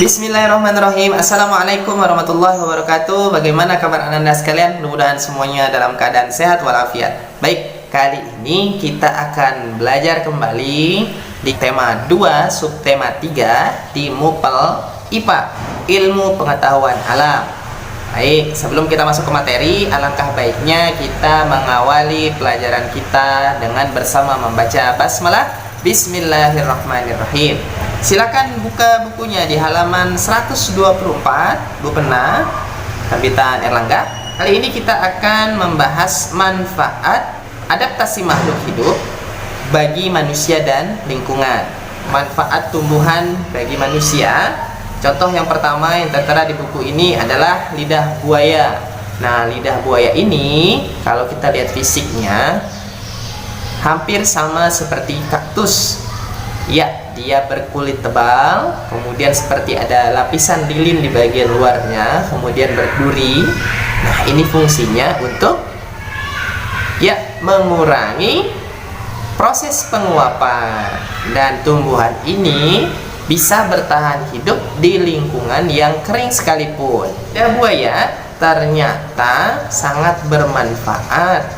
Bismillahirrahmanirrahim. Assalamualaikum warahmatullahi wabarakatuh. Bagaimana kabar anda sekalian? Mudah-mudahan semuanya dalam keadaan sehat walafiat. Baik, kali ini kita akan belajar kembali di tema 2 subtema 3 di MUPEL IPA, Ilmu Pengetahuan Alam. Baik, sebelum kita masuk ke materi, alangkah baiknya kita mengawali pelajaran kita dengan bersama membaca basmalah. Bismillahirrahmanirrahim. Silakan buka bukunya di halaman 124, buku pena terbitan Erlangga. Kali ini kita akan membahas manfaat adaptasi makhluk hidup bagi manusia dan lingkungan. Manfaat tumbuhan bagi manusia. Contoh yang pertama yang tertera di buku ini adalah lidah buaya. Nah, lidah buaya ini kalau kita lihat fisiknya hampir sama seperti kaktus. Ya, dia berkulit tebal, kemudian seperti ada lapisan lilin di bagian luarnya, kemudian berduri. Nah, ini fungsinya untuk mengurangi proses penguapan, dan tumbuhan ini bisa bertahan hidup di lingkungan yang kering sekalipun. Lidah buaya ternyata sangat bermanfaat.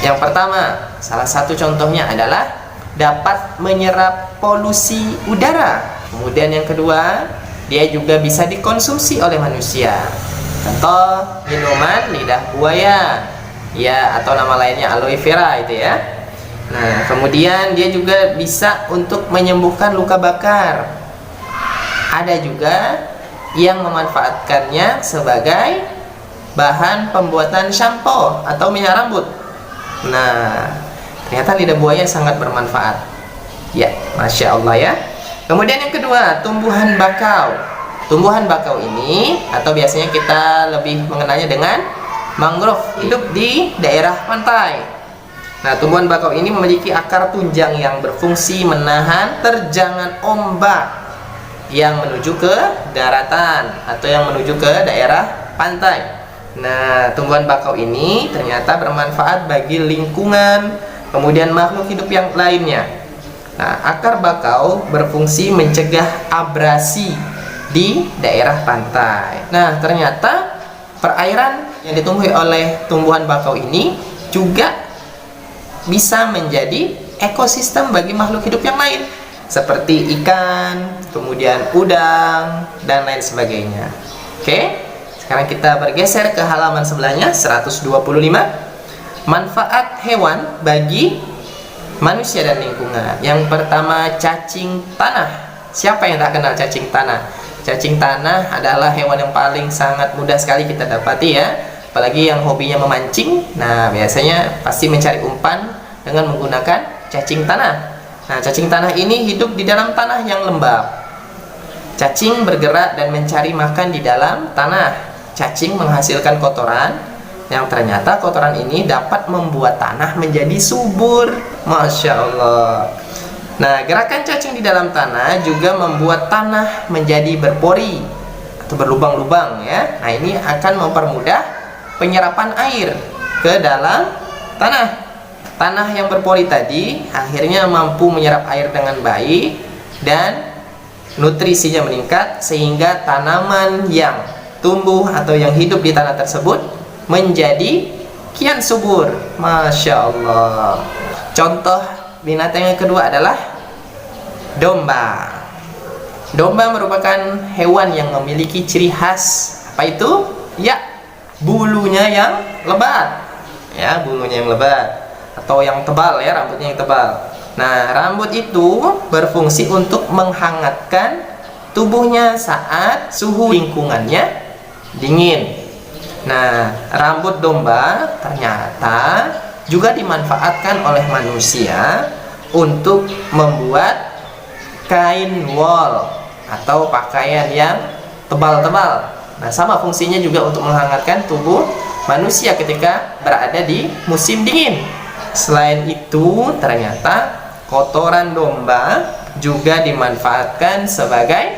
Yang pertama, salah satu contohnya adalah dapat menyerap polusi udara. Kemudian yang kedua, dia juga bisa dikonsumsi oleh manusia. Contoh minuman lidah buaya, ya, atau nama lainnya aloe vera itu ya. Nah, kemudian dia juga bisa untuk menyembuhkan luka bakar. Ada juga yang memanfaatkannya sebagai bahan pembuatan shampoo atau minyak rambut. Nah, ternyata lidah buaya sangat bermanfaat. Ya, Masya Allah ya. Kemudian yang kedua, tumbuhan bakau. Tumbuhan bakau ini, atau biasanya kita lebih mengenalnya dengan mangrove, hidup di daerah pantai. Nah, tumbuhan bakau ini memiliki akar tunjang yang berfungsi menahan terjangan ombak yang menuju ke daratan atau yang menuju ke daerah pantai. Nah, tumbuhan bakau ini ternyata bermanfaat bagi lingkungan, kemudian makhluk hidup yang lainnya. Nah, akar bakau berfungsi mencegah abrasi di daerah pantai. Nah, ternyata perairan yang ditumbuhi oleh tumbuhan bakau ini juga bisa menjadi ekosistem bagi makhluk hidup yang lain, seperti ikan, kemudian udang, dan lain sebagainya. Oke? Sekarang kita bergeser ke halaman sebelahnya, 125. Manfaat hewan bagi manusia dan lingkungan. Yang pertama, cacing tanah. Siapa yang tak kenal cacing tanah? Cacing tanah adalah hewan yang paling sangat mudah sekali kita dapati ya. Apalagi yang hobinya memancing. Nah, biasanya pasti mencari umpan dengan menggunakan cacing tanah. Nah, cacing tanah ini hidup di dalam tanah yang lembab. Cacing bergerak dan mencari makan di dalam tanah. Cacing menghasilkan kotoran yang ternyata kotoran ini dapat membuat tanah menjadi subur. Masya Allah. Nah, gerakan cacing di dalam tanah juga membuat tanah menjadi berpori atau berlubang-lubang ya. Nah, ini akan mempermudah penyerapan air ke dalam tanah. Tanah yang berpori tadi akhirnya mampu menyerap air dengan baik dan nutrisinya meningkat sehingga tanaman yang tumbuh atau yang hidup di tanah tersebut menjadi kian subur. Masya Allah. Contoh binatang yang kedua adalah domba. Domba merupakan hewan yang memiliki ciri khas. Apa itu? Ya, bulunya yang lebat. Ya, bulunya yang lebat atau yang tebal ya, rambutnya yang tebal. Nah, rambut itu berfungsi untuk menghangatkan tubuhnya saat suhu lingkungannya dingin. Nah, rambut domba ternyata juga dimanfaatkan oleh manusia untuk membuat kain wol atau pakaian yang tebal-tebal. Nah, sama fungsinya juga untuk menghangatkan tubuh manusia ketika berada di musim dingin. Selain itu, ternyata kotoran domba juga dimanfaatkan sebagai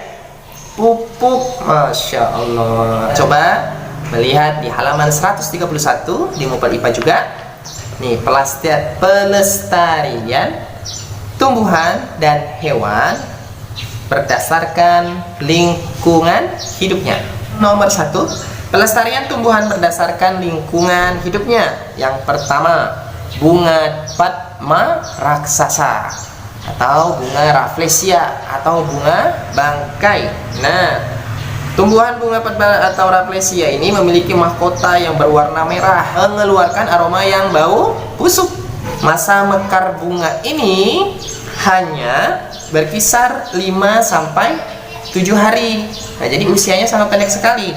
pupuk. Masya Allah. Coba melihat di halaman 131 di MUPEL IPA juga. Nih, pelestarian tumbuhan dan hewan berdasarkan lingkungan hidupnya. Nomor 1, pelestarian tumbuhan berdasarkan lingkungan hidupnya. Yang pertama, bunga Padma raksasa atau bunga Rafflesia atau bunga bangkai. Nah, tumbuhan bunga Padma atau Rafflesia ini memiliki mahkota yang berwarna merah, mengeluarkan aroma yang bau busuk. Masa mekar bunga ini hanya berkisar 5-7 hari. Nah, jadi usianya sangat pendek sekali.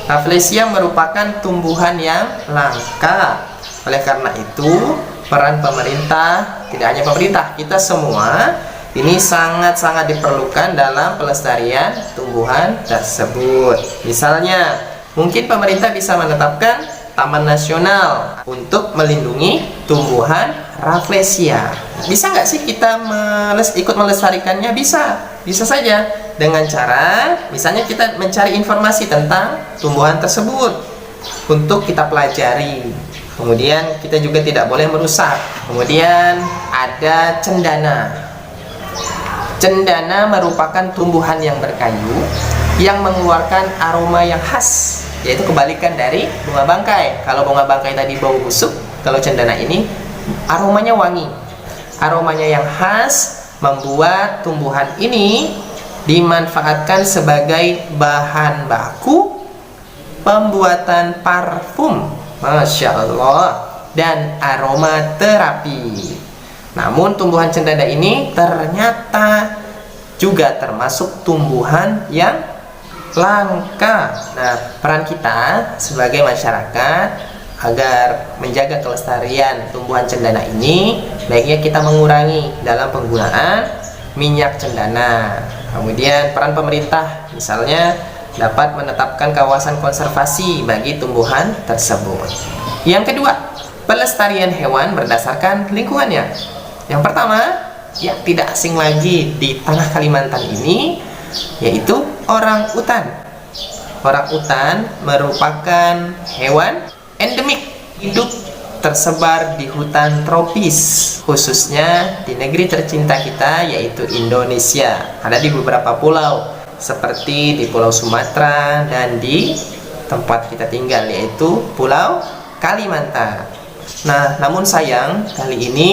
Rafflesia merupakan tumbuhan yang langka. Oleh karena itu, peran pemerintah, tidak hanya pemerintah, kita semua ini sangat-sangat diperlukan dalam pelestarian tumbuhan tersebut. Misalnya, mungkin pemerintah bisa menetapkan taman nasional untuk melindungi tumbuhan Rafflesia. Bisa nggak sih kita ikut melestarikannya? Bisa saja dengan cara, misalnya kita mencari informasi tentang tumbuhan tersebut untuk kita pelajari. Kemudian kita juga tidak boleh merusak. Kemudian ada cendana. Cendana merupakan tumbuhan yang berkayu yang mengeluarkan aroma yang khas, yaitu kebalikan dari bunga bangkai. Kalau bunga bangkai tadi bau busuk, kalau cendana ini aromanya wangi. Aromanya yang khas membuat tumbuhan ini dimanfaatkan sebagai bahan baku pembuatan parfum, Masya Allah, dan aromaterapi. Namun tumbuhan cendana ini ternyata juga termasuk tumbuhan yang langka. Nah, peran kita sebagai masyarakat agar menjaga kelestarian tumbuhan cendana ini, baiknya kita mengurangi dalam penggunaan minyak cendana. Kemudian peran pemerintah misalnya dapat menetapkan kawasan konservasi bagi tumbuhan tersebut. Yang kedua, pelestarian hewan berdasarkan lingkungannya. Yang pertama, yang tidak asing lagi di tanah Kalimantan ini, yaitu orang utan. Orang utan merupakan hewan endemik, hidup tersebar di hutan tropis, khususnya di negeri tercinta kita yaitu Indonesia. Ada di beberapa pulau seperti di Pulau Sumatera dan di tempat kita tinggal yaitu Pulau Kalimantan. Nah, namun sayang kali ini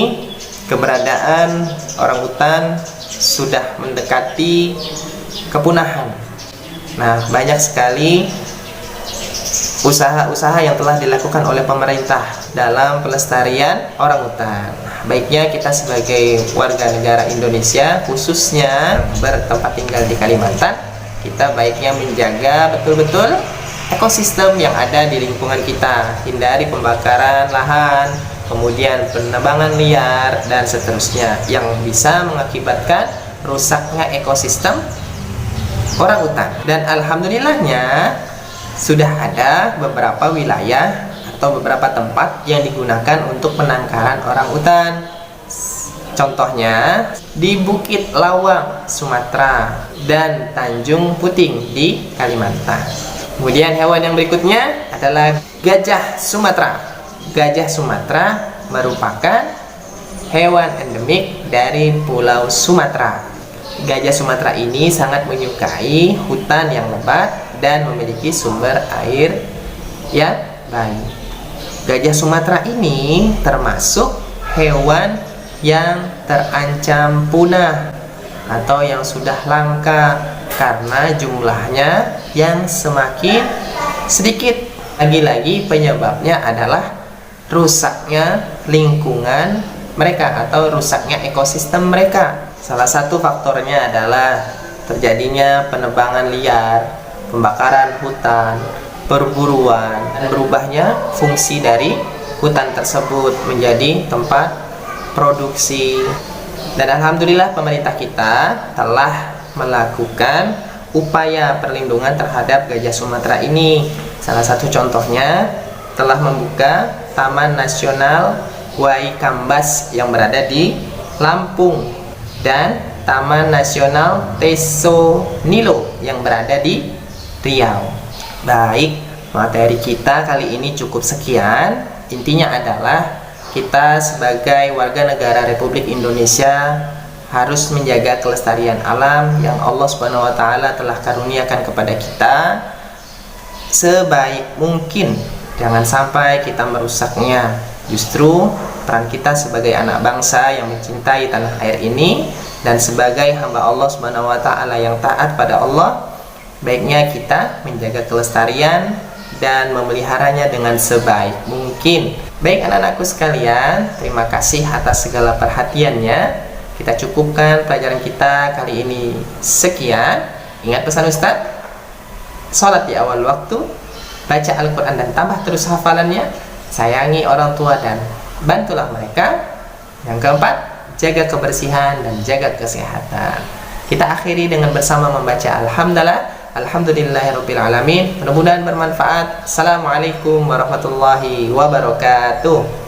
keberadaan orangutan sudah mendekati kepunahan. Nah, banyak sekali usaha-usaha yang telah dilakukan oleh pemerintah dalam pelestarian orangutan. Baiknya kita sebagai warga negara Indonesia, khususnya bertempat tinggal di Kalimantan, kita baiknya menjaga betul-betul ekosistem yang ada di lingkungan kita. Hindari pembakaran lahan, kemudian penebangan liar, dan seterusnya yang bisa mengakibatkan rusaknya ekosistem orangutan. Dan alhamdulillahnya sudah ada beberapa wilayah atau beberapa tempat yang digunakan untuk penangkaran orangutan. Contohnya di Bukit Lawang, Sumatera, dan Tanjung Puting di Kalimantan. Kemudian hewan yang berikutnya adalah gajah Sumatera. Gajah Sumatera merupakan hewan endemik dari Pulau Sumatera. Gajah Sumatera ini sangat menyukai hutan yang lebat dan memiliki sumber air yang baik. Gajah Sumatera ini termasuk hewan yang terancam punah atau yang sudah langka karena jumlahnya yang semakin sedikit. Lagi-lagi penyebabnya adalah rusaknya lingkungan mereka atau rusaknya ekosistem mereka. Salah satu faktornya adalah terjadinya penebangan liar, pembakaran hutan, perburuan, dan berubahnya fungsi dari hutan tersebut menjadi tempat produksi. Dan alhamdulillah pemerintah kita telah melakukan upaya perlindungan terhadap gajah Sumatera ini. Salah satu contohnya telah membuka Taman Nasional Waikambas yang berada di Lampung dan Taman Nasional Teso Nilo yang berada di Riau. Baik, materi kita kali ini cukup sekian. Intinya adalah kita sebagai warga negara Republik Indonesia harus menjaga kelestarian alam yang Allah Subhanahu wa taala telah karuniakan kepada kita sebaik mungkin. Jangan sampai kita merusaknya. Justru peran kita sebagai anak bangsa yang mencintai tanah air ini dan sebagai hamba Allah Subhanahu wa taala yang taat pada Allah, baiknya kita menjaga kelestarian dan memeliharanya dengan sebaik mungkin. Baik anak-anakku sekalian, terima kasih atas segala perhatiannya. Kita cukupkan pelajaran kita kali ini sekian. Ingat pesan Ustadz, sholat di awal waktu, baca Al-Quran dan tambah terus hafalannya, sayangi orang tua dan bantulah mereka. Yang keempat, jaga kebersihan dan jaga kesehatan. Kita akhiri dengan bersama membaca Alhamdulillahirabbil alamin. Mudah-mudahan bermanfaat. Assalamualaikum warahmatullahi wabarakatuh.